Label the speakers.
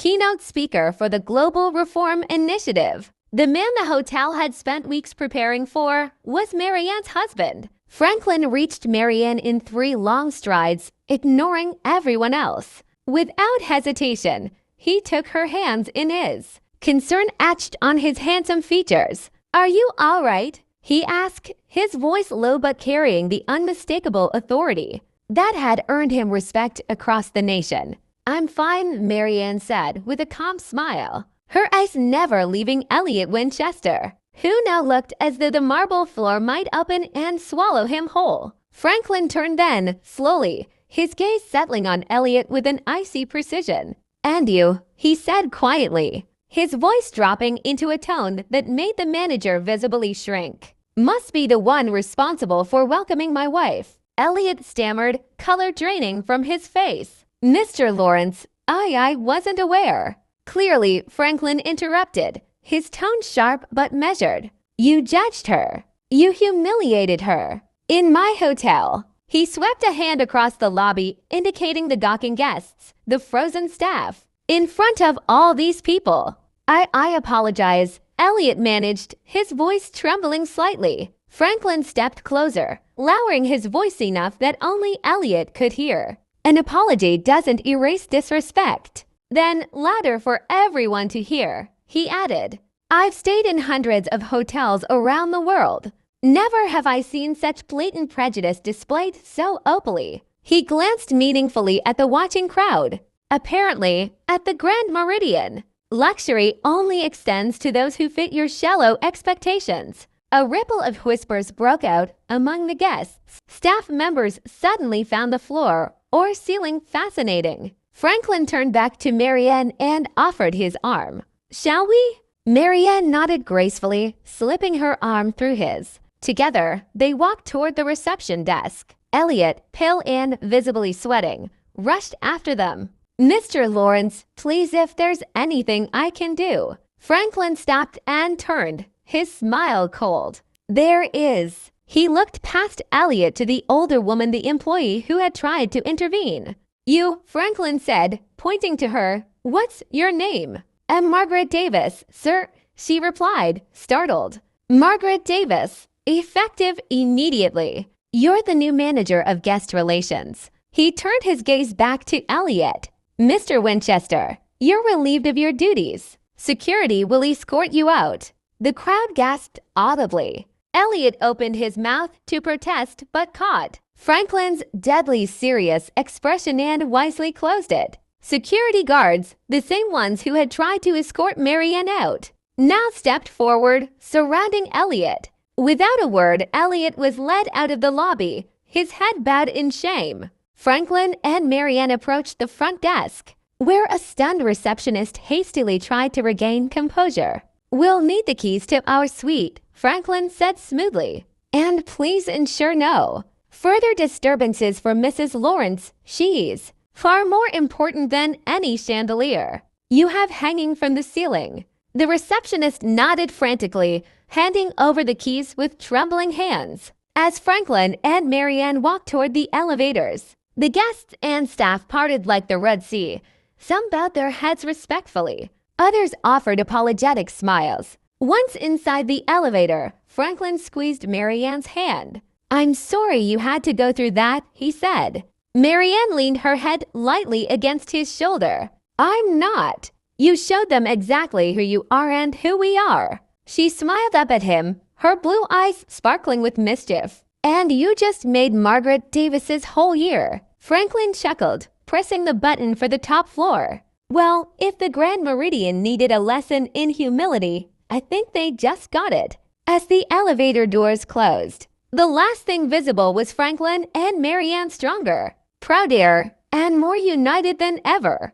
Speaker 1: keynote speaker for the Global Reform Initiative. The man the hotel had spent weeks preparing for was Marianne's husband. Franklin reached Marianne in 3 long strides, ignoring everyone else. Without hesitation, he took her hands in his. Concern etched on his handsome features. "Are you all right?" he asked, his voice low but carrying the unmistakable authority that had earned him respect across the nation. "I'm fine," Marianne said with a calm smile, her eyes never leaving Elliot Winchester, who now looked as though the marble floor might open and swallow him whole. Franklin turned then, slowly, his gaze settling on Elliot with an icy precision. "And you," he said quietly, his voice dropping into a tone that made the manager visibly shrink. "Must be the one responsible for welcoming my wife," Elliot stammered, color draining from his face. "Mr. Lawrence, I wasn't aware." Clearly, Franklin interrupted, his tone sharp but measured. "You judged her. You humiliated her. In my hotel." He swept a hand across the lobby, indicating the gawking guests, the frozen staff. "In front of all these people." I apologize," Elliot managed, his voice trembling slightly. Franklin stepped closer, lowering his voice enough that only Elliot could hear. "An apology doesn't erase disrespect." Then, louder for everyone to hear, he added, "I've stayed in hundreds of hotels around the world. Never have I seen such blatant prejudice displayed so openly." He glanced meaningfully at the watching crowd. "Apparently, at the Grand Meridian, luxury only extends to those who fit your shallow expectations." A ripple of whispers broke out among the guests. Staff members suddenly found the floor or ceiling fascinating. Franklin turned back to Marianne and offered his arm. "Shall we?" Marianne nodded gracefully, slipping her arm through his. Together, they walked toward the reception desk. Elliot, pale and visibly sweating, rushed after them. "Mr. Lawrence, please, if there's anything I can do." Franklin stopped and turned, his smile cold. "There is." He looked past Elliot to the older woman, the employee who had tried to intervene. "You," Franklin said, pointing to her. "What's your name?" "I'm Margaret Davis, sir," she replied, startled. "Margaret Davis, effective immediately. You're the new manager of guest relations." He turned his gaze back to Elliot. "Mr. Winchester, you're relieved of your duties. Security will escort you out." The crowd gasped audibly. Elliot opened his mouth to protest but caught Franklin's deadly serious expression and wisely closed it. Security guards, the same ones who had tried to escort Marianne out, now stepped forward, surrounding Elliot. Without a word, Elliot was led out of the lobby, his head bowed in shame. Franklin and Marianne approached the front desk, where a stunned receptionist hastily tried to regain composure. "We'll need the keys to our suite," Franklin said smoothly. "And please ensure no further disturbances for Mrs. Lawrence. She's far more important than any chandelier you have hanging from the ceiling." The receptionist nodded frantically, handing over the keys with trembling hands. As Franklin and Marianne walked toward the elevators, the guests and staff parted like the Red Sea. Some bowed their heads respectfully. Others offered apologetic smiles. Once inside the elevator, Franklin squeezed Marianne's hand. "I'm sorry you had to go through that," he said. Marianne leaned her head lightly against his shoulder. "I'm not. You showed them exactly who you are and who we are." She smiled up at him, her blue eyes sparkling with mischief. "And you just made Margaret Davis's whole year." Franklin chuckled, pressing the button for the top floor. "Well, if the Grand Meridian needed a lesson in humility, I think they just got it." As the elevator doors closed, the last thing visible was Franklin and Marianne stronger, prouder, and more united than ever.